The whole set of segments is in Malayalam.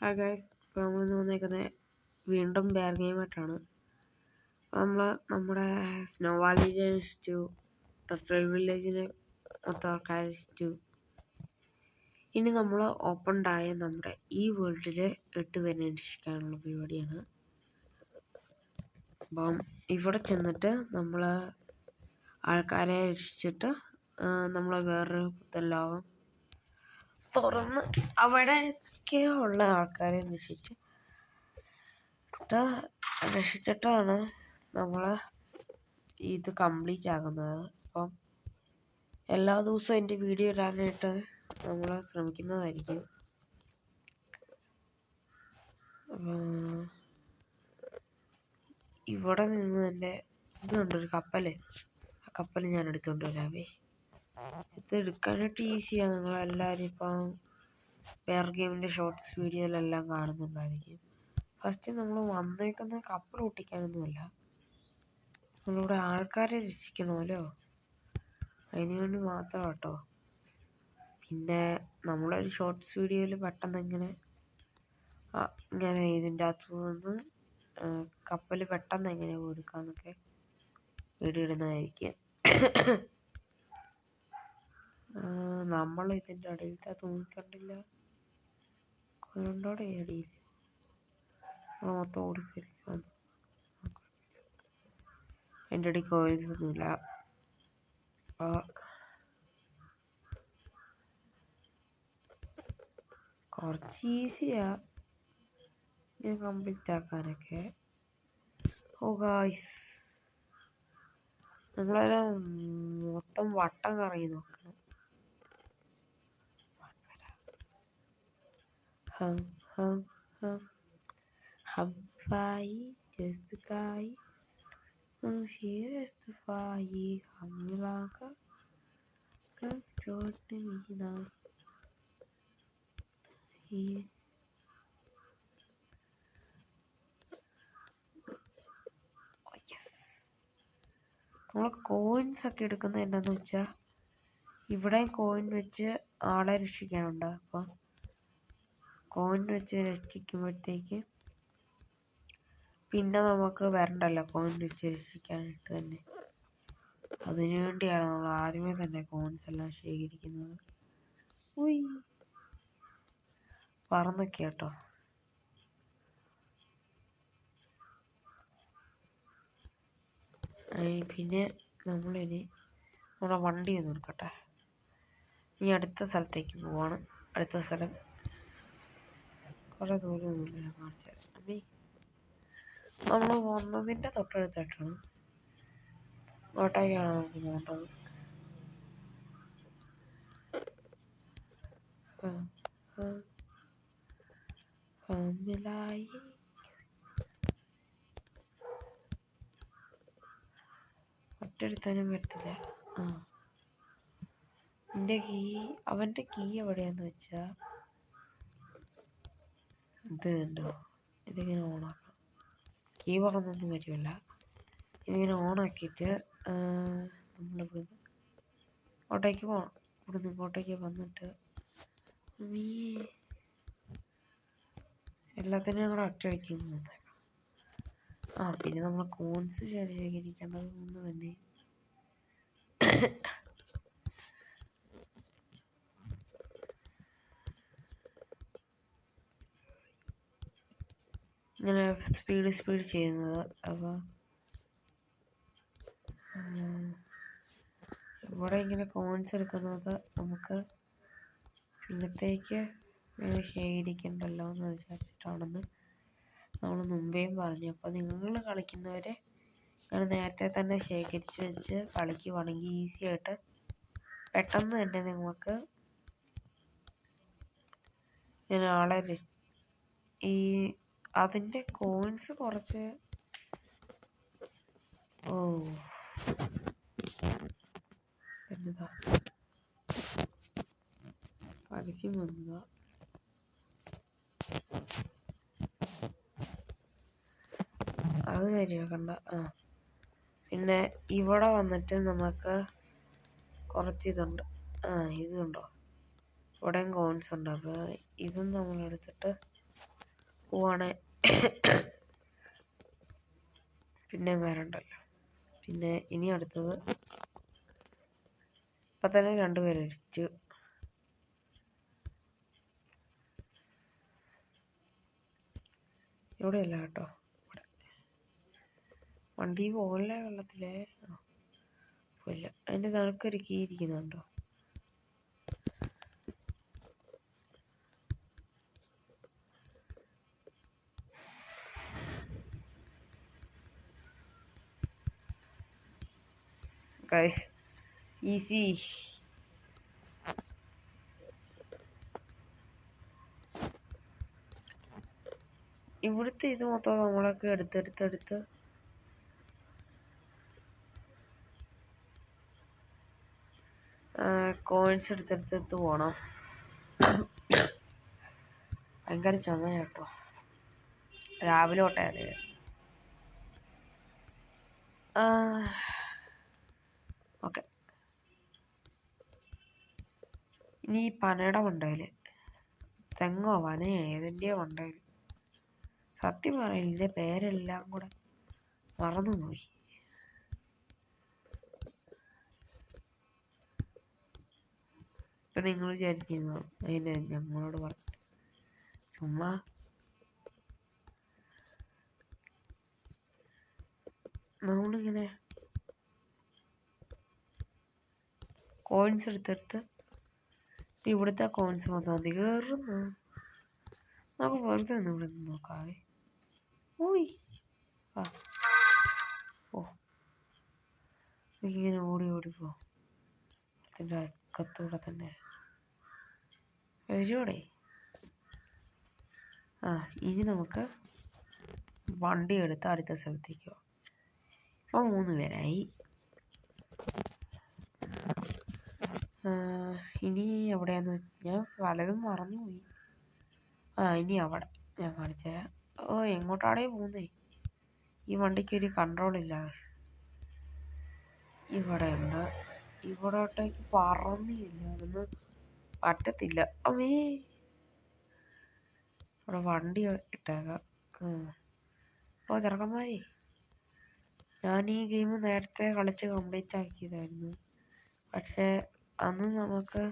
ഹായ് ഗൈസ്, ഇപ്പോൾ നമ്മൾ വന്നേക്കുന്നത് വീണ്ടും ബെയർ ഗെയിമായിട്ടാണ്. നമ്മുടെ സ്നോ വാലിനെ രക്ഷിച്ചു, ടർട്ടിൽ വില്ലേജിനെ മൊത്തം ആൾക്കാരെ രക്ഷിച്ചു. ഇനി നമ്മൾ ഓപ്പൺഡായ നമ്മുടെ ഈ വേൾഡിൽ 8 പേരെ രക്ഷിക്കാനുള്ള പരിപാടിയാണ്. അപ്പം ഇവിടെ ചെന്നിട്ട് നമ്മൾ ആൾക്കാരെ രക്ഷിച്ചിട്ട് നമ്മൾ വേറൊരു പുത്തൻ ലോകം തുറന്ന് അവിടെയൊക്കെ ഉള്ള ആൾക്കാരെ രക്ഷിച്ചിട്ടാണ് നമ്മൾ ഇത് കംപ്ലീറ്റ് ആകുന്നത്. അപ്പം എല്ലാ ദിവസവും എൻ്റെ വീഡിയോ ഇടാനായിട്ട് നമ്മൾ ശ്രമിക്കുന്നതായിരിക്കും. ഇവിടെ നിന്ന് എൻ്റെ ഇതുണ്ടൊരു കപ്പല്, ആ കപ്പൽ ഞാൻ എടുത്തുകൊണ്ട് വരാവേ. ഇത് എടുക്കാനായിട്ട് ഈസിയാണ്. നിങ്ങളെല്ലാവരും ഇപ്പം ബെയർ ഗെയിമിൻ്റെ ഷോർട്സ് വീഡിയോയിലെല്ലാം കാണുന്നുണ്ടായിരിക്കും. ഫസ്റ്റ് നമ്മൾ വന്നേക്കുന്ന കപ്പൽ പൊട്ടിക്കാനൊന്നുമല്ല, നമ്മളിവിടെ ആൾക്കാരെ രക്ഷിക്കണമല്ലോ, അതിന് വേണ്ടി മാത്രം കേട്ടോ. പിന്നെ നമ്മളൊരു ഷോർട്സ് വീഡിയോയിൽ പെട്ടെന്ന് ഇങ്ങനെ ഇതിൻ്റെ അകത്ത് നിന്ന് കപ്പൽ പെട്ടെന്ന് എങ്ങനെ എടുക്കാമെന്നൊക്കെ വീഡിയോ ഇടുന്നതായിരിക്കും. നമ്മൾ ഇതിൻ്റെ അടിയിലത്തെ തൂങ്ങിക്കണ്ടില്ല, കൊണ്ടോടെ അടിയിൽ മൊത്തം ഓടിപ്പോയിരിക്കും. എൻ്റെ അടി കോയിൽസ് ഒന്നുമില്ല. കുറച്ച് ഈസിയാ ഞാൻ കംപ്ലീറ്റ് ആക്കാനൊക്കെ. ഓ ഗായ്സ്, നിങ്ങളെല്ലാം മൊത്തം വട്ടം കറങ്ങി നോക്കണം. ഹംഫായി ജസ്തുക്കായി ഹിരസ്തുഫായി ഹംലാക കഫ്ജോട്ട്മീന നമ്മൾ കോയിൻസ് ഒക്കെ എടുക്കുന്നത് എന്താണെന്ന് വെച്ചാൽ ഇവിടെ കോയിൻ വെച്ച് ആളെ രക്ഷിക്കാനുണ്ട്. അപ്പം കോയിൻ വെച്ച് രക്ഷിക്കുമ്പോഴത്തേക്ക് പിന്നെ നമുക്ക് വരണ്ടല്ലോ കോയിൻ വെച്ച് രക്ഷിക്കാനായിട്ട് തന്നെ. അതിനു വേണ്ടിയാണ് നമ്മൾ ആദ്യമേ തന്നെ കോയിൻസ് എല്ലാം ശേഖരിക്കുന്നത്. പറന്നൊക്കെ കേട്ടോ. പിന്നെ നമ്മളിനി നമ്മുടെ വണ്ടി ഒന്ന് എടുക്കട്ടെ. ഇനി അടുത്ത സ്ഥലത്തേക്ക് പോവാണ്. അടുത്ത സ്ഥലം കുറേ ദൂരമൊന്നുമില്ല, കാണിച്ചാൽ അമ്മേ. നമ്മൾ വന്നതിൻ്റെ തൊട്ടടുത്തായിട്ടാണ്, അങ്ങോട്ടേക്കാണ് നമുക്ക് പോകേണ്ടത്. ഒറ്റെടുത്താനും പറ്റില്ല. അവൻ്റെ കീ എവിടെയാന്ന് വെച്ചാൽ ഇത് ഉണ്ടോ, ഇതിങ്ങനെ ഓണാക്കാം. കീ പറഞ്ഞൊന്നും വരുമല്ല, ഇതിങ്ങനെ ഓണാക്കിയിട്ട് നമ്മളിവിടുന്ന് ഇങ്ങോട്ടേക്ക് പോകണം. ഇവിടുന്ന് ഇങ്ങോട്ടേക്ക് വന്നിട്ട് എല്ലാത്തിനും കൂടെ ഒറ്റയടിക്ക് വന്നേക്കാം. പിന്നെ നമ്മൾ കോൺസ് ശേഖരിക്കേണ്ടത് കൊണ്ട് തന്നെ ഇങ്ങനെ സ്പീഡ് ചെയ്യുന്നത്. അപ്പോൾ ഇവിടെ ഇങ്ങനെ കോയിൻസ് എടുക്കുന്നത് നമുക്ക് പിന്നത്തേക്ക് ശേഖരിക്കണ്ടല്ലോ എന്ന് വിചാരിച്ചിട്ടാണെന്ന് നമ്മൾ മുമ്പേയും പറഞ്ഞു. അപ്പോൾ നിങ്ങൾ കളിക്കുന്നവരെ ഇങ്ങനെ നേരത്തെ തന്നെ ശേഖരിച്ച് വെച്ച് കളിക്കുവാണെങ്കിൽ ഈസി ആയിട്ട് പെട്ടെന്ന് തന്നെ നിങ്ങൾക്ക് ഇങ്ങനെ ആളെ അതിൻ്റെ കോയിൻസ് കുറച്ച് എന്നതാ പരസ്യം വന്നതാ. അത് കാര്യമാക്കണ്ട. പിന്നെ ഇവിടെ വന്നിട്ട് നമുക്ക് കുറച്ച് ഇതുണ്ട്. ഇതുണ്ടോ, ഇവിടെയും കോയിൻസ് ഉണ്ട്. അപ്പോൾ ഇതും നമ്മളെടുത്തിട്ട് പോവാണെ പിന്നെ വരണ്ടല്ലോ. പിന്നെ ഇനി അടുത്തത് ഇപ്പം തന്നെ 2 പേര് അടിച്ചു. ഇവിടെയല്ല കേട്ടോ, ഇവിടെ വണ്ടി പോലെ വെള്ളത്തിലേ പോയില്ല. അതിൻ്റെ നടുക്കൊരു കീ ഇരിക്കുന്നുണ്ടോ? Guys easy. ഇവിടുത്തെ ഇത് മൊത്തം നമ്മളൊക്കെ എടുത്തെടുത്ത് കോയിൻസ് എടുത്തെടുത്ത് പോകണം. ഭയങ്കര ചുമ കേട്ടോ, രാവിലെ തൊട്ടേ അറിയാം. ഓക്കെ, ഇനി ഈ പനയുടെ മണ്ടയിൽ തെങ്ങോ പനയോ ഏതിൻ്റെയോ മണ്ടയിൽ, സത്യം പറയില്ല ഇതിൻ്റെ പേരെല്ലാം കൂടെ മറന്നുപോയി. ഇപ്പം നിങ്ങൾ വിചാരിക്കുന്നു അതിന് ഞങ്ങളോട് പറഞ്ഞു ചുമ്മാ. നമ്മളിങ്ങനെ കോയിൻസ് എടുത്തെടുത്ത് ഇവിടുത്തെ കോയിൻസ് മൊത്തം മതി കയറുന്നു. നമുക്ക് വെറുതെ ഒന്ന് ഇവിടെ നിന്ന് നോക്കാവേ. ഓയ് ആ ഓ, എനിക്കിങ്ങനെ ഓടിപ്പോ അതിൻ്റെ അക്കത്തൂടെ തന്നെ വരുവോടെ. ഇനി നമുക്ക് വണ്ടി എടുത്ത് അടുത്ത സ്ഥലത്തേക്ക് പോകാം. ഇപ്പോൾ 3 പേരായി. ഇനി എവിടെയാന്ന് ഞാൻ പലതും മറന്നുപോയി. ഇനി അവിടെ ഞാൻ കാണിച്ചു തരാം. എങ്ങോട്ടാണേ പോകുന്നേ, ഈ വണ്ടിക്കൊരു കൺട്രോളില്ല. ഇവിടെ ഉണ്ട്, ഇവിടോട്ടേക്ക് പറന്നില്ല, അതൊന്നും പറ്റത്തില്ല. അമ്മേ, ഇവിടെ വണ്ടി ഇട്ടേക്കാം. ചെറുക്കന്മാരെ, ഞാൻ ഈ ഗെയിം നേരത്തെ കളിച്ച് കംപ്ലീറ്റ് ആക്കിയതായിരുന്നു. പക്ഷേ അന്ന് നമുക്ക്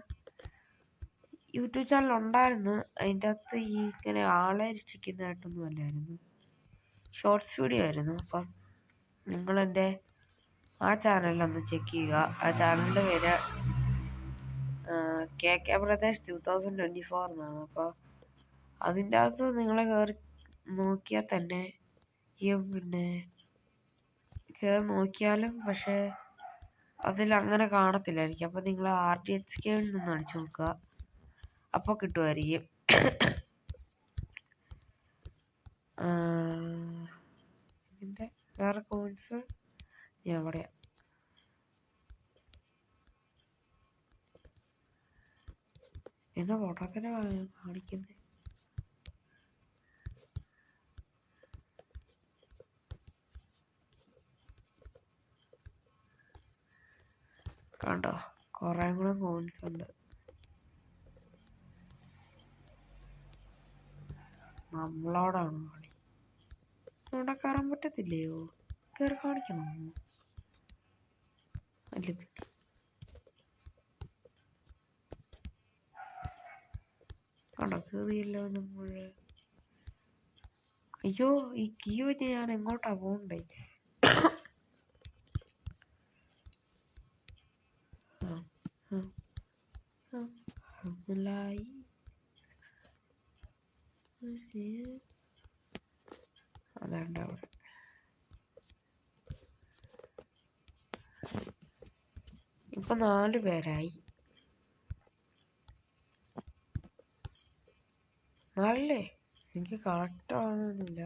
യൂട്യൂബ് ചാനൽ ഉണ്ടായിരുന്നു. അതിൻ്റെ അകത്ത് ഈ ഇങ്ങനെ ആളെ രക്ഷിക്കുന്നതായിട്ടൊന്നും അല്ലായിരുന്നു, ഷോർട്സ് വീഡിയോ ആയിരുന്നു. അപ്പം നിങ്ങളെൻ്റെ ആ ചാനലിലൊന്ന് ചെക്ക് ചെയ്യുക. ആ ചാനലിൻ്റെ പേര് KK Brothers 2024 എന്നാണ്. അപ്പോൾ അതിൻ്റെ അകത്ത് നിങ്ങൾ കയറി നോക്കിയാൽ തന്നെ പിന്നെ കയറി നോക്കിയാലും പക്ഷേ അതിലങ്ങനെ കാണത്തില്ലായിരിക്കും. അപ്പോൾ നിങ്ങൾ RDX ഗെയിമിൽ നിന്ന് അടിച്ചു നോക്കുക, അപ്പോൾ കിട്ടുമായിരിക്കും. ഇതിൻ്റെ വേറെ കോയിൻസ് ഞാൻ എവിടെയാണ് എന്നെ ഫോട്ടോക്കനെ കാണിക്കുന്നത്. കണ്ടോ, കുറേ കൂടെ കോയിൻസ് ഉണ്ട്. നമ്മളോടാണ് കളി. അവിടെ കയറാൻ പറ്റത്തില്ലയോ? കയറി കാണിക്കണോ? അല്ല കണ്ടോ, കയറിയല്ലോ നമ്മൾ. അയ്യോ, ഈ കീ വെച്ച് ഞാൻ എങ്ങോട്ടാ പോകണ്ടേ? അതാണ്ട് അവിടെ ഇപ്പൊ 4 പേരായി. നല്ലേ, എനിക്ക് കറക്റ്റ് ആവുന്നില്ല.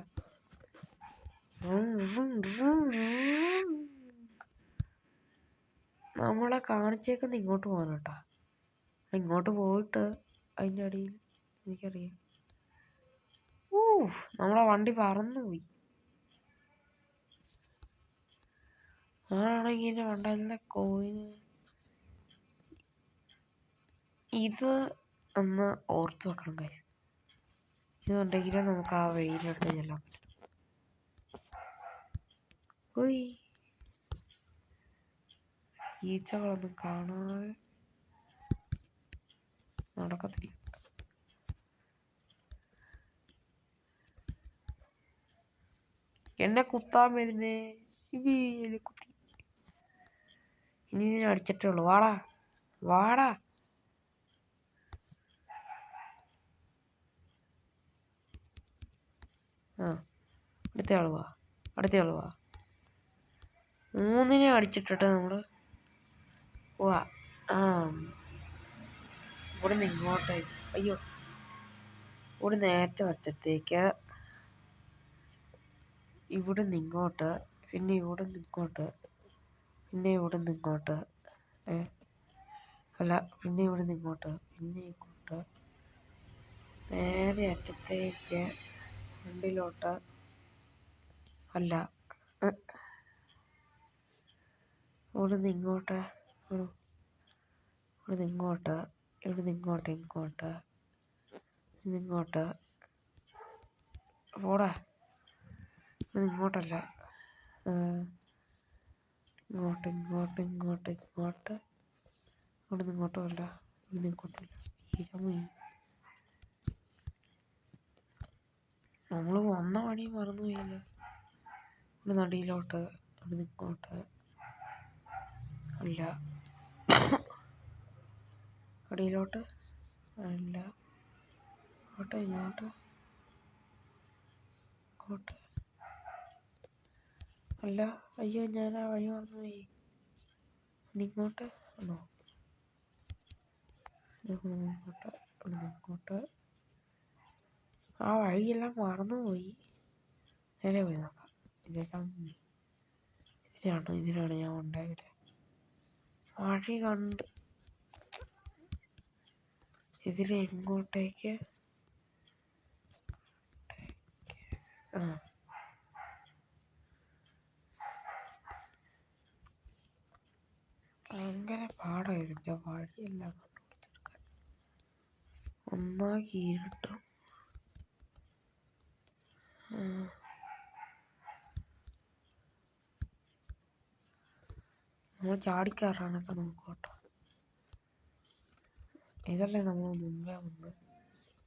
നമ്മളെ കാണിച്ചേക്കുന്ന ഇങ്ങോട്ട് പോകാൻ കേട്ടോ. ഇങ്ങോട്ട് പോയിട്ട് അതിൻ്റെ അടിയിൽ എനിക്കറിയാം. നമ്മളെ വണ്ടി പറന്നുപോയി. ആണെങ്കിൽ എൻ്റെ വണ്ടയിലെ കോയിന് ഇത് ഒന്ന് ഓർത്ത് വെക്കണം കാര്യം. ഇതുണ്ടെങ്കിലും നമുക്ക് ആ വഴിയിലോട്ട് ചെല്ലാൻ പറ്റും. ഉയ്, ഈച്ചകളൊന്നും കാണാതെ നടക്കത്തില്ല. എന്നെ കുത്താൻ വരുന്നേ. കുത്തി. ഇനി ഇതിനെ അടിച്ചിട്ടേ ഉള്ളു. വാടാ വാടാ. ആ, അടുത്തയാള് വാ, അടുത്തയാള് വാ. 3 അടിച്ചിട്ടിട്ട് നമ്മള് പോവാ. ആ, ഇവിടുന്ന് ഇങ്ങോട്ടേക്ക്. അയ്യോ, ഇവിടുന്ന് ഏറ്റവും അറ്റത്തേക്ക്, ഇവിടുന്ന് ഇങ്ങോട്ട്, പിന്നെ ഇവിടുന്ന് ഇങ്ങോട്ട്, പിന്നെ ഇവിടുന്ന് ഇങ്ങോട്ട്. അല്ല, പിന്നെ ഇവിടുന്ന് ഇങ്ങോട്ട്, പിന്നെ ഇങ്ങോട്ട്, നേരെ അറ്റത്തേക്ക്, ഫ്രണ്ടിലോട്ട്. അല്ല, ഇവിടുന്ന് ഇങ്ങോട്ട്, ഇവിടുന്ന് ഇങ്ങോട്ട്, ഇവിടുന്ന് ഇങ്ങോട്ട്, ഇങ്ങോട്ട്, ഇങ്ങോട്ട്. പോടാ, ഇങ്ങോട്ടല്ല, ഇങ്ങോട്ട്, ഇങ്ങോട്ട്, ഇങ്ങോട്ട്, ഇങ്ങോട്ട്. ഇവിടുന്ന് ഇങ്ങോട്ടും അല്ല, ഇവിടുന്ന് ഇങ്ങോട്ടില്ല. നമ്മൾ വന്ന വഴി മറന്നു പോയില്ല. ഇവിടെ നടിയിലോട്ട്, ഇവിടുന്ന് ഇങ്ങോട്ട്. അല്ല, അടിയിലോട്ട് അല്ല, ഇങ്ങോട്ട്, ഇങ്ങോട്ട്, ഇങ്ങോട്ട്. അല്ല, അയ്യോ, ഞാൻ ആ വഴി മറന്നുപോയി. ഇങ്ങോട്ട് ആണോ? ഇങ്ങോട്ട്, ഇവിടുന്ന് ഇങ്ങോട്ട്. ആ വഴിയെല്ലാം മറന്നുപോയി. നേരെ പോയി നോക്കാം. ഇതിനാണ് ഞാൻ ഉണ്ടായത്. വഴി കണ്ട് ഇതിലെ എങ്ങോട്ടേക്ക്? ആ, ഭയങ്കര പാടായിരുന്നു വഴിയെല്ലാം കണ്ടുപിടിച്ചെടുക്കാൻ. ഒന്നാക്കി ഇരുട്ടും. നമ്മൾ ചാടിക്കയറാനൊക്കെ നോക്കോട്ടോ. ഇതല്ലേ നമ്മൾ മുമ്പേ വന്ന്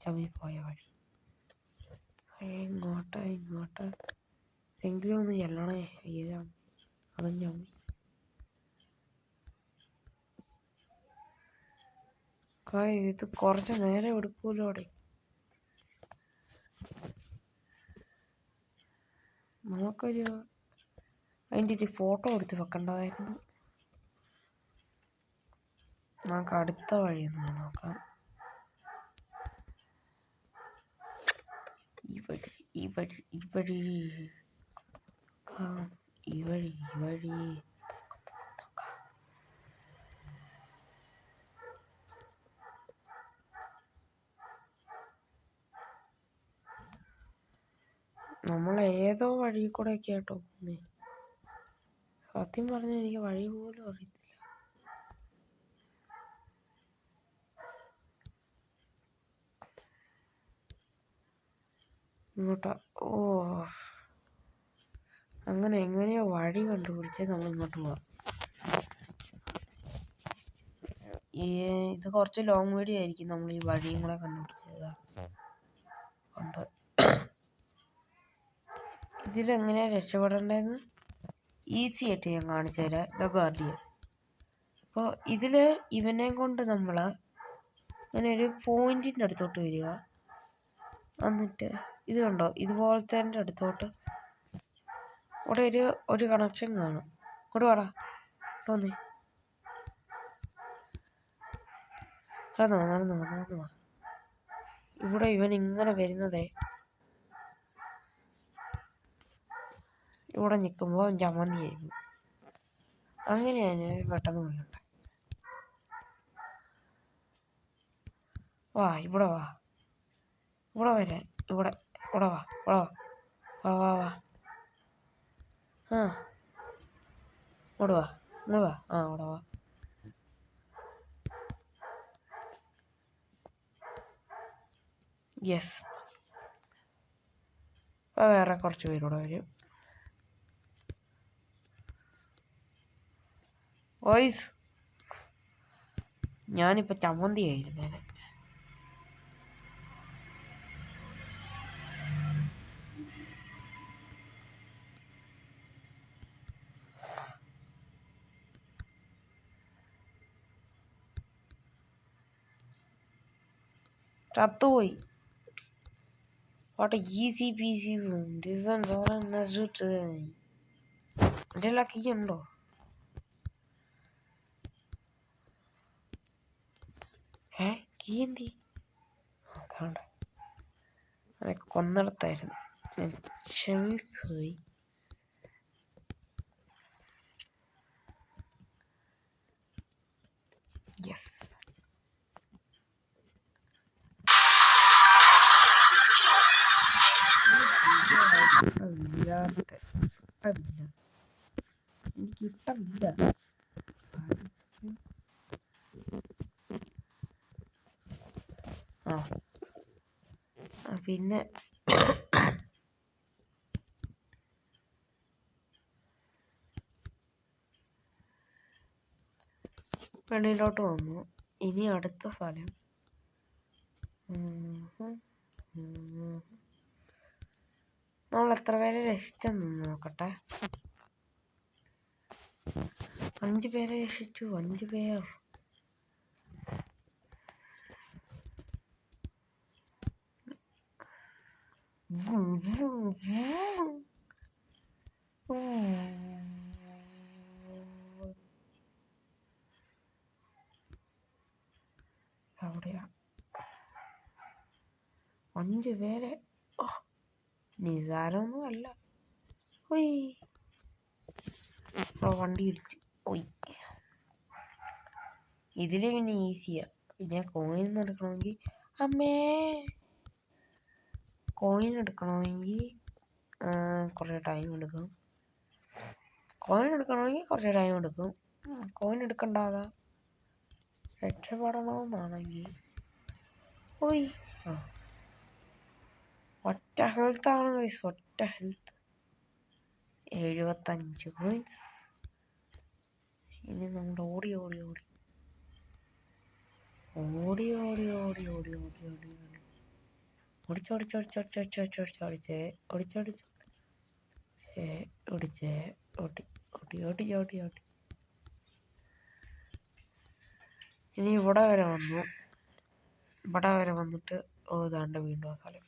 ചമ്മി പോയ വഴി. ഇങ്ങോട്ട്, ഇങ്ങോട്ട്. എങ്കിലും ഒന്ന് ചെല്ലണേ. അയ്യോ, അതും ചമ്മി. ഇത് കുറച്ച് നേരം എടുക്കൂലോടെ. നമുക്കൊരു അതിൻ്റെ ഒരു ഫോട്ടോ എടുത്ത് വെക്കേണ്ടതായിരുന്നു. നമുക്ക് അടുത്ത വഴിയൊന്ന് നോക്കാം. ഈ വഴി, ഈ വഴി, ഈ വഴി, ഈ വഴി, ഈ വഴി. നമ്മൾ ഏതോ വഴി കൂടെ ഒക്കെ ആട്ടോ പോകുന്നേ. സത്യം പറഞ്ഞാൽ എനിക്ക് വഴി പോലും അറിയത്തില്ല. ഇങ്ങോട്ടാ? ഓ, അങ്ങനെ എങ്ങനെയോ വഴി കണ്ടുപിടിച്ച് നമ്മൾ ഇങ്ങോട്ട് പോവാം. ഇത് കുറച്ച് ലോങ് വീഡിയോ ആയിരിക്കും. നമ്മൾ ഈ വഴിയും കൂടെ കണ്ടുപിടിച്ചത് ഉണ്ട്. ഇതിലെങ്ങനെയാ രക്ഷപ്പെടേണ്ടതെന്ന് ഈസി ആയിട്ട് ഞാൻ കാണിച്ചു തരാം. ഇതൊക്കെ അറിയാം. അപ്പോൾ ഇതിൽ ഇവനെ കൊണ്ട് നമ്മൾ ഇങ്ങനെ ഒരു പോയിന്റിൻ്റെ അടുത്തോട്ട് വരിക. എന്നിട്ട് ഇത് കണ്ടോ, ഇതുപോലത്തെ അടുത്തോട്ട് ഇവിടെ ഒരു കണക്ഷൻ കാണും. ഇങ്ങോട്ട് വാടാ, തോന്നി നടന്നു വാ. ഇവിടെ ഇവൻ ഇങ്ങനെ വരുന്നതേ, ഇവിടെ നിൽക്കുമ്പോൾ ചമ്മന്തിയായിരുന്നു. അങ്ങനെയാണ് പെട്ടെന്ന് കൊല്ലണ്ട. വാ, ഇവിടെ വാ, ഇവിടെ വരാൻ, ഇവിടെ വാ, ഇവിടെ വാ, വാ വാ വാ. ആ, ഇങ്ങോട്ട് വാ, ഇങ്ങോട്ട് വാ. ആ, ഇവിടെ വാ. യെസ്, അപ്പോൾ വേറെ കുറച്ച് പേരൂടെ വരും. വോയിസ് ഞാനിപ്പോൾ ചമ്മന്തി ആയിരുന്നേനെ. ചത്തുപോയി. വാട്ട് ഈസി പീസി എൻ്റെ എല്ലാ കീ ഉണ്ടോ? കീ എന്തി? അതാണ്ട് അതെ കൊന്നിടത്തായിരുന്നു. ഞാൻ ക്ഷമിപ്പോയി. യെസ്. എനിക്ക് ഇഷ്ടമില്ല. പിന്നെ വെളിയിലോട്ട് വന്നു. ഇനി അടുത്ത സ്ഥലം നമ്മൾ എത്ര പേരെ രക്ഷിച്ചെന്ന് നോക്കട്ടെ. 5 പേരെ രക്ഷിച്ചു. 5 പേർ. അവിടെയാ 5 പേരെ. നിസാരമൊന്നും അല്ല. വണ്ടി ഇടിച്ചു പോയി. ഇതില് പിന്നെ ഈസിയാ. പിന്നെ കോയിൻ എടുക്കണമെങ്കിൽ കുറേ ടൈം എടുക്കും. കോയിൻ എടുക്കണ്ടാതെ രക്ഷപ്പെടണമെന്നാണെങ്കിൽ ഒറ്റ ഹെൽത്താണ് ഗൈസ്. ഒറ്റ ഹെൽത്ത് 75 കോയിൻസ്. ഇനി നമ്മൾ ഓടി ഇനി ഇവിടെ വരെ വന്നു. ഇവിടെ വരെ വന്നിട്ട് ഇതാണ്ട് വീണ്ടും ആ കളി.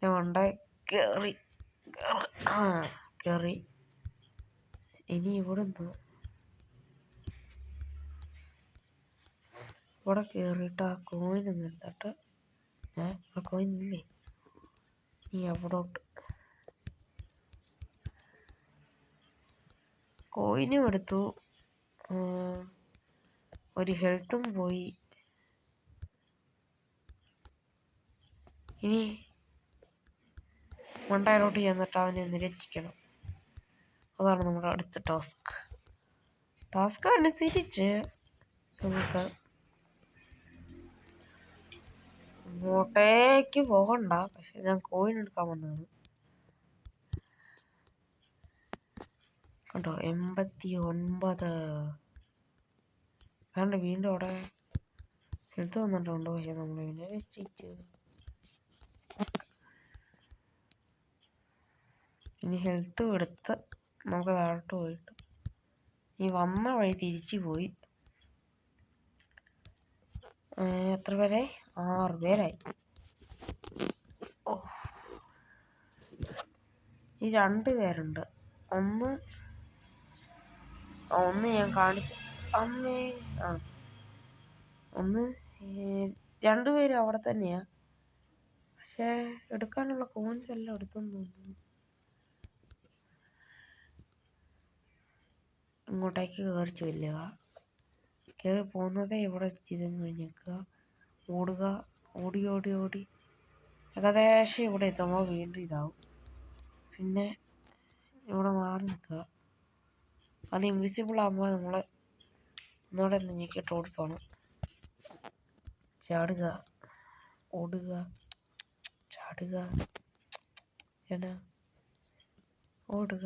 ഞാൻ വണ്ട കയറി. ഇനി ഇവിടെ കയറിയിട്ട് ആ കോയിൻ എടുത്തിട്ട് ആ കോയിൻ ഇല്ലേ നീ അവിടോട്ട് കോയിനും എടുത്തു. ഒരു ഹെൽത്തും പോയി. ഇനി മണ്ടയിലോട്ട് ചെന്നിട്ട് അവനെ നിരക്ഷിക്കണം. അതാണ് നമ്മുടെ അടുത്ത ടാസ്ക് അനുസരിച്ച് നമുക്ക് അങ്ങോട്ടേക്ക് പോകണ്ട. പക്ഷെ ഞാൻ കോയിൻ എടുക്കാൻ വന്നതാണ്. കണ്ടോ 89. അതുകൊണ്ട് വീണ്ടും അവിടെ ഹെൽത്ത് വന്നിട്ടുണ്ട്. പക്ഷെ നമ്മൾ പിന്നെ രക്ഷിച്ചു. ഇനി ഹെൽത്ത് എടുത്ത് നമുക്ക് താഴോട്ട് പോയിട്ട് ഈ വന്ന വഴി തിരിച്ചു പോയി. എത്ര പേരെ? 6 പേരായി. ഈ 2 പേരുണ്ട്. ഒന്ന് ഞാൻ കാണിച്ച അമ്മേ. ഒന്ന് 2 പേരും അവിടെ തന്നെയാ. പക്ഷേ എടുക്കാനുള്ള കോയിൻസ് എല്ലാം എടുത്തെന്ന് തോന്നുന്നു. ഇങ്ങോട്ടേക്ക് കയറി ചെല്ലുക. കയറി പോകുന്നതേ ഇവിടെ ചെയ്തെന്ന് കഴിഞ്ഞേക്കുക. ഓടി ഏകദേശം ഇവിടെ എത്തുമ്പോൾ വീണ്ടും ഇതാവും. പിന്നെ ഇവിടെ മാറി നിൽക്കുക. അത് ഇൻവിസിബിൾ ആകുമ്പോൾ നമ്മൾ ഒന്നുകൂടെ നീക്കിയിട്ട് ഓടിപ്പോണം. ചാടുക, ഓടുക. ചാടുക, എടാ ഓടുക,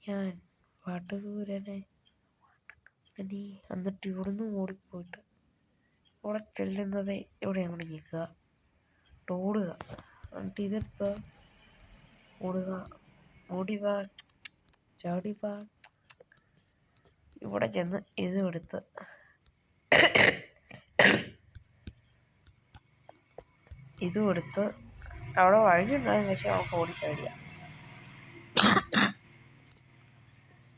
ഞാൻ വടൂരനെ. എന്നിട്ട് ഇവിടുന്ന് ഓടിപ്പോയിട്ട് ഇവിടെ ചെല്ലുന്നത് ഇവിടെ അങ്ങോട്ട് നിൽക്കുക, ഓടുക, എന്നിട്ട് ഇതെടുത്ത് ഓടുക, ഓടിവാ, ചാടിവാ. ഇവിടെ ചെന്ന് ഇതും എടുത്ത് അവിടെ വഴിയുണ്ടാകും, പക്ഷെ അവൾക്ക് ഓടിക്കഴിയാം.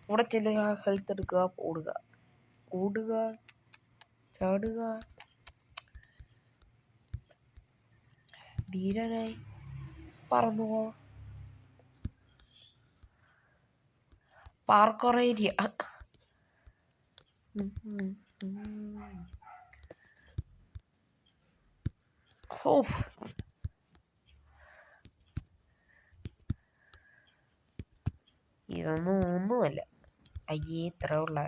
ഇവിടെ ചെല്ലുക, ഹെൽത്ത് എടുക്കുക, ഓടുക, ഓടുക, ചാടുക, ധീരനായി പറന്നുപോ. Parkour area. ഇതൊന്നും ഒന്നുമല്ല, അയ്യേ ഇത്ര ഉള്ള.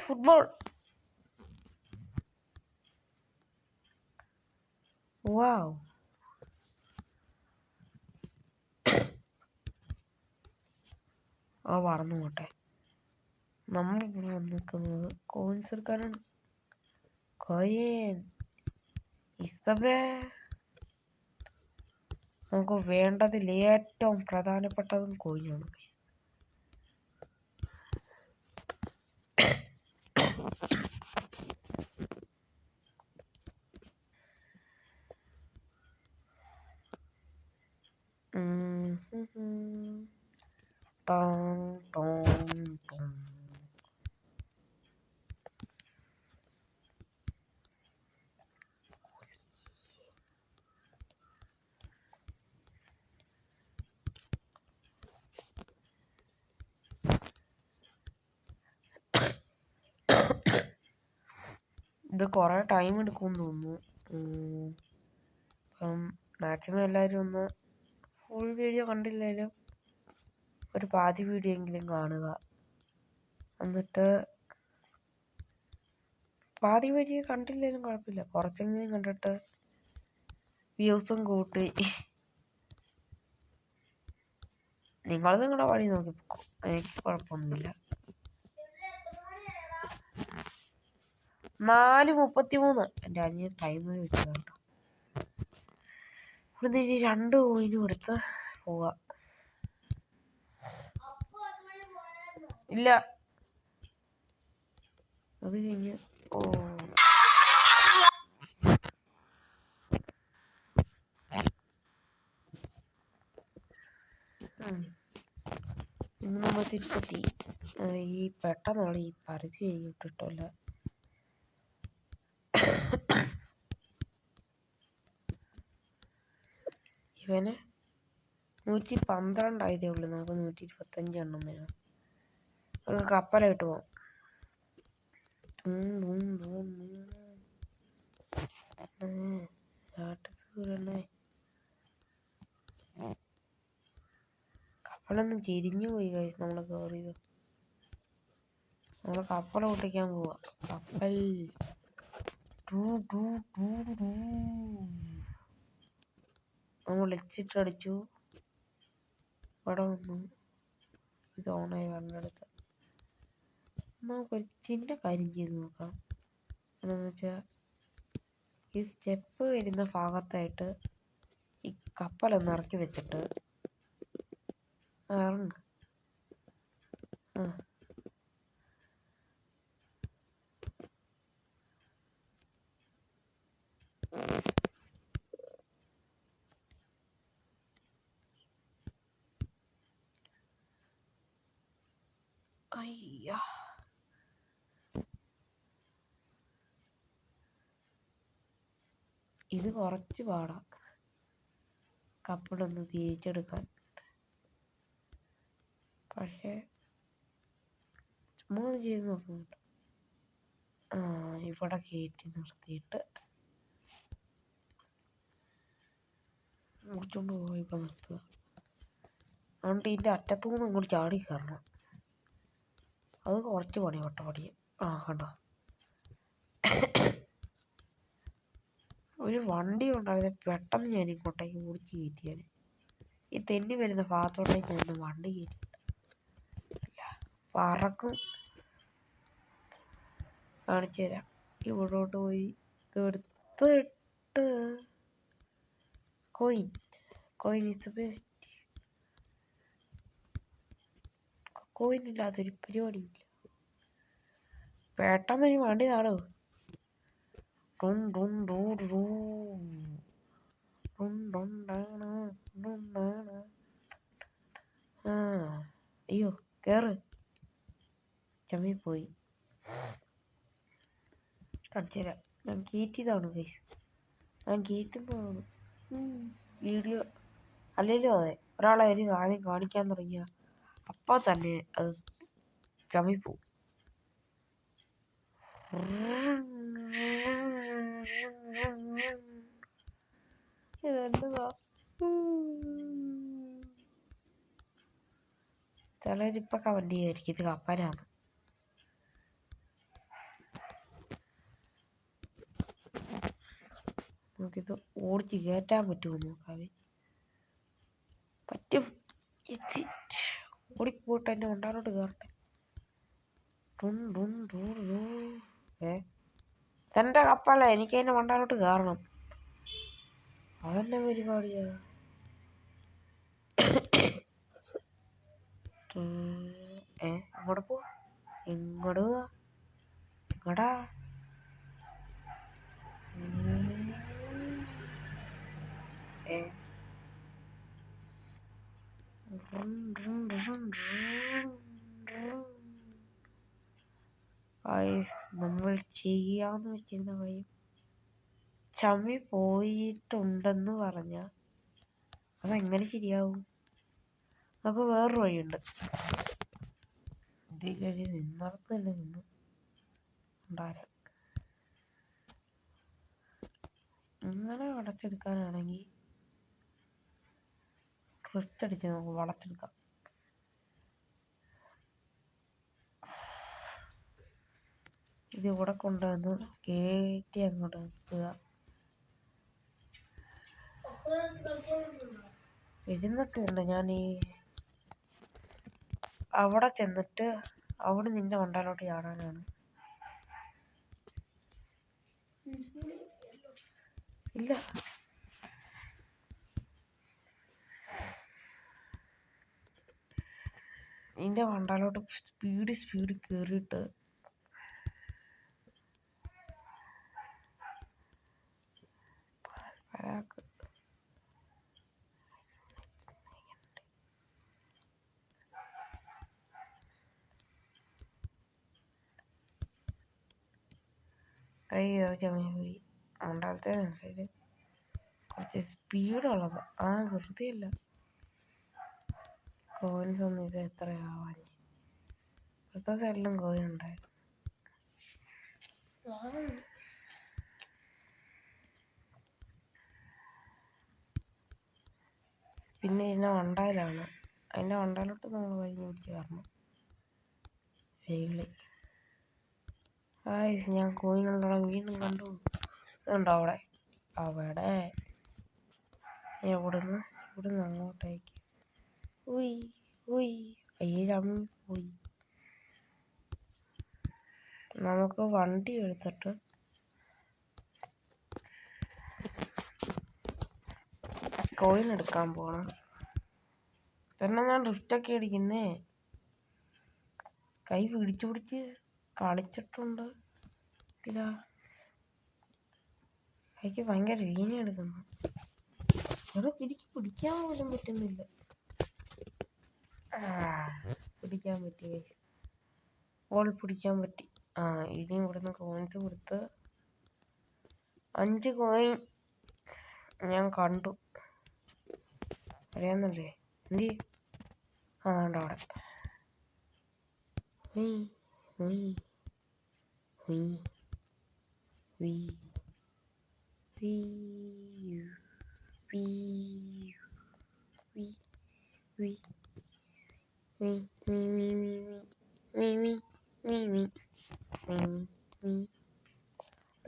ഫുട്ബോൾ. വാവ്. ആ പറന്നു പോട്ടെ. നമ്മളിവിടെ വന്ന് നിൽക്കുന്നത് കോയിൻസ് എടുക്കാനാണ്. കോയിൻ ഇസബേ, നമുക്ക് വേണ്ടതിൽ ഏറ്റവും പ്രധാനപ്പെട്ടതും കോയിനാണ്. ഇത് കുറേ ടൈം എടുക്കുമെന്ന് തോന്നുന്നു. അപ്പം മാക്സിമം എല്ലാവരും ഒന്ന് ഫുൾ വീഡിയോ കണ്ടില്ലെങ്കിലും ഒരു പാതി വീഡിയോ എങ്കിലും കാണുക. എന്നിട്ട് പാതി വീഡിയോ കണ്ടില്ലെങ്കിലും കുഴപ്പമില്ല, കുറച്ചെങ്കിലും കണ്ടിട്ട് വ്യൂസും കൂട്ടി നിങ്ങൾ നിങ്ങളുടെ വഴി നോക്കി പോക്കും, എനിക്ക് കുഴപ്പമൊന്നുമില്ല. 4:33 എൻ്റെ അനിയൻ ടൈമർ വെച്ചത് കേട്ടോ. ഇവിടുന്ന് ഇനി 2 കോയിനും എടുത്ത് പോവാ. ഇല്ല, അത് കഴിഞ്ഞ് ഇന്ന് നമ്മൾ തിരിച്ചെത്തി. ഈ പെട്ടെന്നുള്ള ഈ പരസ്യം കഴിഞ്ഞിട്ടിട്ടല്ല. ഇവന് 112 ആയതേ ഉള്ളൂ, നമുക്ക് 125 എണ്ണം വേണം. അത് കപ്പലായിട്ട് പോവാം. കപ്പലൊന്നും ചെരിഞ്ഞു പോയി കഴിച്ച് നമ്മള് കയറിയത്. നമ്മള് കപ്പൽ പൊട്ടിക്കാൻ പോവാ. കപ്പൽ നമ്മൾ എച്ചിട്ടടിച്ചു. ഇവിടെ വന്നു ഇത് ഓണായി വന്നെടുത്ത് നമുക്കൊരു ചിന്ന കാര്യം ചെയ്ത് നോക്കാം. എന്താണെന്ന് വെച്ചാൽ ഈ സ്റ്റെപ്പ് വരുന്ന ഭാഗത്തായിട്ട് ഈ കപ്പലൊന്ന് ഇറക്കി വെച്ചിട്ട് ഇറങ്ങ്. അയ്യ, ഇത് കുറച്ച് പാടാ കപ്പലൊന്ന് തിരിച്ചെടുക്കാൻ. പക്ഷേ ചുമ്മാ ഒന്ന് ചെയ്ത് നോക്കുന്നുണ്ട്. ഇവിടെ കയറ്റി നിർത്തിയിട്ട് മുറിച്ചോണ്ട് പോയി ഇപ്പം നിർത്തുക. അതുകൊണ്ട് ഇതിൻ്റെ അറ്റത്തുനിന്ന് അങ്ങോട്ട് ചാടി കയറണം. അത് കുറച്ച് പണിയോട്ട പണിയ. കണ്ടോ, ഒരു വണ്ടി ഉണ്ടായിരുന്നെ പെട്ടെന്ന് ഞാൻ ഇങ്ങോട്ടേക്ക് ഓടിച്ച് കയറ്റിയാൽ. ഈ തെന്നി വരുന്ന ഭാഗത്തോട്ടേക്ക് ഒന്ന് വണ്ടി കയറ്റില്ല, പറക്കും. കാണിച്ചു തരാം. ഇവിടോട്ട് പോയി ഇതെടുത്തിട്ട് കോയിൻ ഇസ് ബെസ്റ്റ്. കോയിൻ ഇല്ലാത്തൊരു പരിപാടിയില്ല. പെട്ടെന്നൊരു വണ്ടി താടോ. അയ്യോ, കേറ്. ചമ്മിപ്പോയി. കാണിച്ചു തരാം. ഞാൻ കയറ്റിയതാണ് ഗൈസ്, ഞാൻ കയറ്റുന്നതാണ് വീഡിയോ. അല്ലെങ്കിലും അതെ, ഒരാളെ ഒരു കാര്യം കാണിക്കാൻ തുടങ്ങിയ അപ്പോൾ തന്നെ അത് ചമ്മിപ്പോവും. ഇതെന്താ, ചിലരിപ്പോൾ കമന്റ് ചെയ്യായിരിക്കും ഇത് കപ്പലാണ്. നമുക്കിത് ഓടിച്ച് കയറ്റാൻ പറ്റുമോ നോക്കാവേ. പറ്റും. ഓടിപ്പോയിട്ട് എന്നെ ഉണ്ടാലോട്ട് കയറട്ടെ. തൻ്റെ കപ്പല്ല, എനിക്ക് അതിൻ്റെ മണ്ടാലോട്ട് കയറണം. അതെന്നെ പരിപാടിയാ. ഇങ്ങോട്ട് പോ, ഇങ്ങോട്ട് പോവാ, ഇങ്ങടാ. നമ്മൾ ചെയ്യാന്ന് വെച്ചിരുന്ന കാര്യം ചമ്മി പോയിട്ടുണ്ടെന്ന് പറഞ്ഞാൽ അതെങ്ങനെ ശരിയാവും? നമുക്ക് വേറൊരു വഴിയുണ്ട്. ഇതിലൊരു നിന്നടത്ത് തന്നെ നിന്ന് ഉണ്ടാരാ. ഇങ്ങനെ വളച്ചെടുക്കാനാണെങ്കിൽ ഡ്രിഫ്റ്റ് അടിച്ച് നമുക്ക് വളച്ചെടുക്കാം. ഇതിവിടെ കൊണ്ടുവന്ന് കയറ്റി അങ്ങോട്ട് നിർത്തുക. ഇരുന്നൊക്കെ ഉണ്ട്. ഞാൻ ഈ അവിടെ ചെന്നിട്ട് അവിടെ നിന്റെ മണ്ടാലോട്ട് ചാടാനാണ്. ഇല്ല, നിന്റെ മണ്ടാലോട്ട് സ്പീഡ് കയറിയിട്ട് കൈ ചമി പോയി. മണ്ടാലത്തെ കുറച്ച് സ്പീഡുള്ളത് വെറുതെ അല്ല. കോയിൻസ് ഒന്നും ഇത് എത്രയാവാൻ. ഇപ്പോഴത്തെ സൈഡിലും കോയിൻ ഉണ്ടായിരുന്നു. പിന്നെ ഇതിൻ്റെ മണ്ടായിലാണ്. അതിൻ്റെ മണ്ടായിലോട്ട് നമ്മൾ കഴിഞ്ഞ് പിടിച്ച് കയറണം. വെയില് ഞാൻ കോയിനുണ്ടോ വീണ്ടും കണ്ടു. ഇതുണ്ടോ അവിടെ ഇവിടുന്ന് അങ്ങോട്ടേക്ക് അയ്യേ ചമ്മി പോയി. നമുക്ക് വണ്ടി എടുത്തിട്ട് കോയിൻ എടുക്കാൻ പോകണം. തന്നെ ഞാൻ ഡ്രിഫ്റ്റൊക്കെ അടിക്കുന്നേ. കൈ പിടിച്ച് കളിച്ചിട്ടുണ്ട്. ഇല്ല, കൈക്ക് ഭയങ്കര വീണ എടുക്കുന്നു. ഇവിടെ തിരിക്ക് പിടിക്കാൻ പോലും പറ്റുന്നില്ല. പിടിക്കാൻ പറ്റി, ബോൾ പിടിക്കാൻ പറ്റി. ഇനിയും ഇവിടുന്ന് കോയിൻസ് കൊടുത്ത് 5 കോയിൻ ഞാൻ കണ്ടു. അറിയാന്നല്ലേ എന്തി ഉണ്ടോ അവിടെ.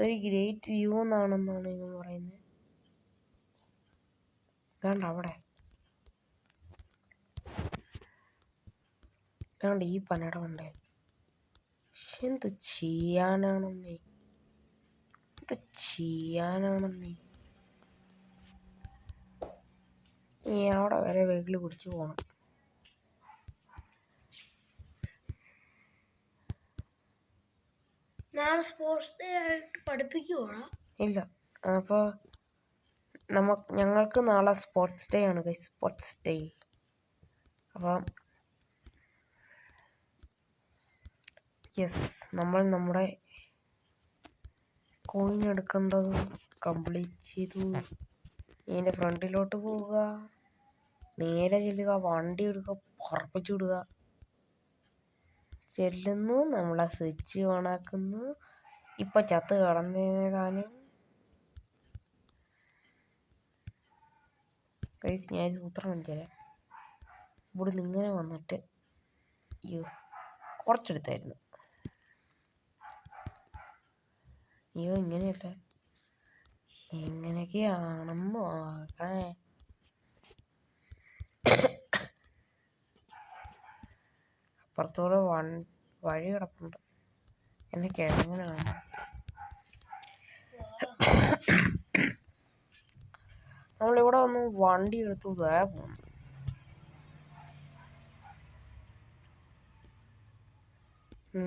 ഒരു ഗ്രേറ്റ് വ്യൂ എന്നാണെന്നാണ് ഇവൻ പറയുന്നത്. ഇതാണ്ട് അവിടെ ഇതാണ്ട് ഈ പനയുടെ കൊണ്ടേ. എന്ത് ചെയ്യാനാണെന്നേ, നീ അവിടെ വരെ വെയിൽ പിടിച്ചു പോകണം. നാളെ സ്പോർട്സ് ഡേ ആയിട്ട് പഠിപ്പിക്കുവാണോ? ഇല്ല, അപ്പോൾ ഞങ്ങൾക്ക് നാളെ സ്പോർട്സ് ഡേ ആണ്. Sports day. അപ്പം നമ്മൾ നമ്മുടെ കോയിൻ എടുക്കേണ്ടത് കംപ്ലീറ്റ് ചെയ്തു. ഇതിൻ്റെ ഫ്രണ്ടിലോട്ട് പോവുക, നേരെ ചെല്ലുക, വണ്ടി എടുക്കുക, പറപ്പിച്ചു വിടുക. ചെല്ലുന്നു, നമ്മളെ സ്വിച്ച് ഓണാക്കുന്നു. ഇപ്പം ചത്ത് കിടന്നേതാനും. ഞാൻ സൂത്രം കാണിച്ചു തരാം. ഇവിടുന്ന് ഇങ്ങനെ വന്നിട്ട് കുറച്ചെടുത്തായിരുന്നു. ഇങ്ങനെയല്ല, എങ്ങനെയൊക്കെയാണെന്ന് നോക്കണേ. അപ്പുറത്തൂടെ വഴി കിടപ്പുണ്ട്. എന്നൊക്കെ എങ്ങനെയാണ് നമ്മളിവിടെ വന്ന് വണ്ടി എടുത്തു പോകുന്നു.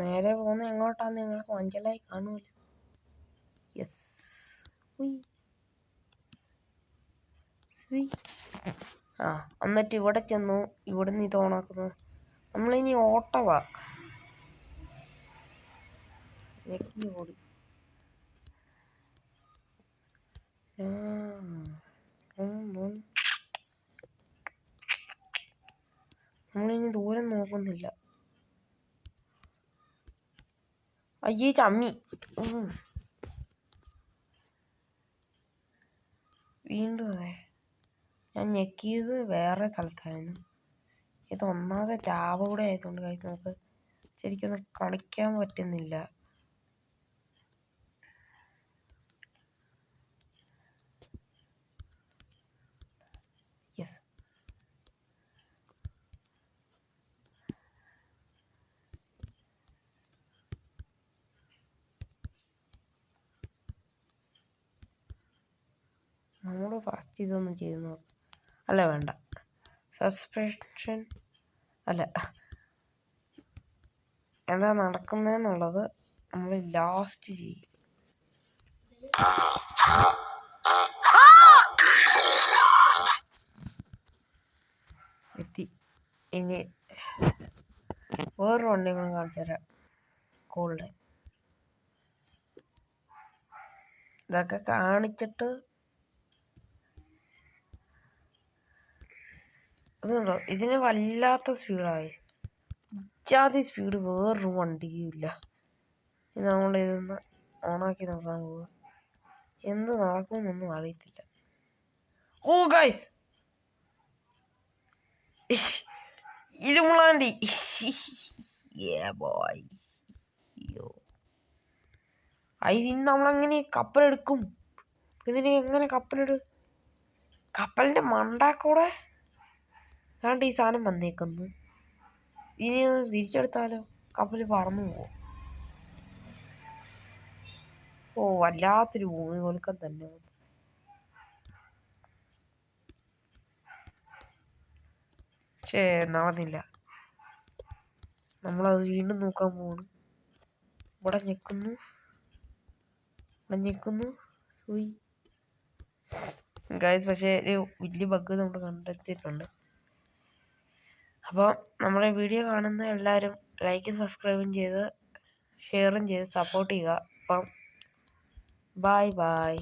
നേരെ പോകുന്ന എങ്ങോട്ടാന്ന് നിങ്ങൾക്ക് മനസ്സിലായി കാണുമല്ലോ. എന്നിട്ട് ഇവിടെ ചെന്നു. ഇവിടുന്ന് ഇത് ഓണാക്കുന്നു. നമ്മളിനി ഓട്ടവാ. ഓടി നമ്മളിനി ദൂരം നോക്കുന്നില്ല. അയ്യേ ചമ്മി. വീണ്ടും ഞാൻ ഞെക്കിയത് വേറെ സ്ഥലത്തായിരുന്നു. ഇത് ഒന്നാമത്തെ ടാബ് കൂടെ ആയതുകൊണ്ട് നമുക്ക് ശരിക്കൊന്നും കളിക്കാൻ പറ്റുന്നില്ല. നമ്മൾ ഫസ്റ്റ് ഇതൊന്നും ചെയ്ത് നോക്കാം. അല്ല വേണ്ട, സസ്പെൻഷൻ അല്ല, എന്താ നടക്കുന്നതെന്നുള്ളത് നമ്മൾ ലാസ്റ്റ് ചെയ്യും. ഇനി വേറൊരു വണ്ടി കൂടെ കാണിച്ചു തരാം. കോളിൽ ഇതൊക്കെ കാണിച്ചിട്ട് അതുകൊണ്ടോ ഇതിന് വല്ലാത്ത സ്പീഡായി. ഇച്ചാതി സ്പീഡ് വേറൊരു വണ്ടിയും ഇല്ല. ഇത് നമ്മളിതൊന്ന് ഓണാക്കി നോക്കാൻ പോവുക. എന്ത് നടക്കുമെന്നൊന്നും അറിയത്തില്ല. ഓ ഗൈസ്, ഇരുമുളാണ്ടി. ഇന്ന് നമ്മളെങ്ങനെ കപ്പലെടുക്കും? ഇതിന് എങ്ങനെ കപ്പലിടും? കപ്പലിന്റെ മണ്ടാക്കൂടെ ഏതാണ്ട് ഈ സാധനം വന്നേക്കുന്നു. ഇനി തിരിച്ചെടുത്താലോ? കപ്പൽ പറന്നു പോകും. വല്ലാത്തൊരു ഭൂമി കുലുക്കം തന്നെ. നടന്നില്ല. നമ്മളത് വീണ്ടും നോക്കാൻ പോവാണ്. ഇവിടെ ഞെക്കുന്നു. സൂയി ഗൈസ്, പക്ഷേ ഒരു വലിയ ബഗ് നമ്മൾ കണ്ടെത്തിയിട്ടുണ്ട്. അപ്പോൾ നമ്മുടെ വീഡിയോ കാണുന്ന എല്ലാവരും ലൈക്കും സബ്സ്ക്രൈബും ചെയ്ത് ഷെയറും ചെയ്ത് സപ്പോർട്ട് ചെയ്യുക. അപ്പം ബൈ.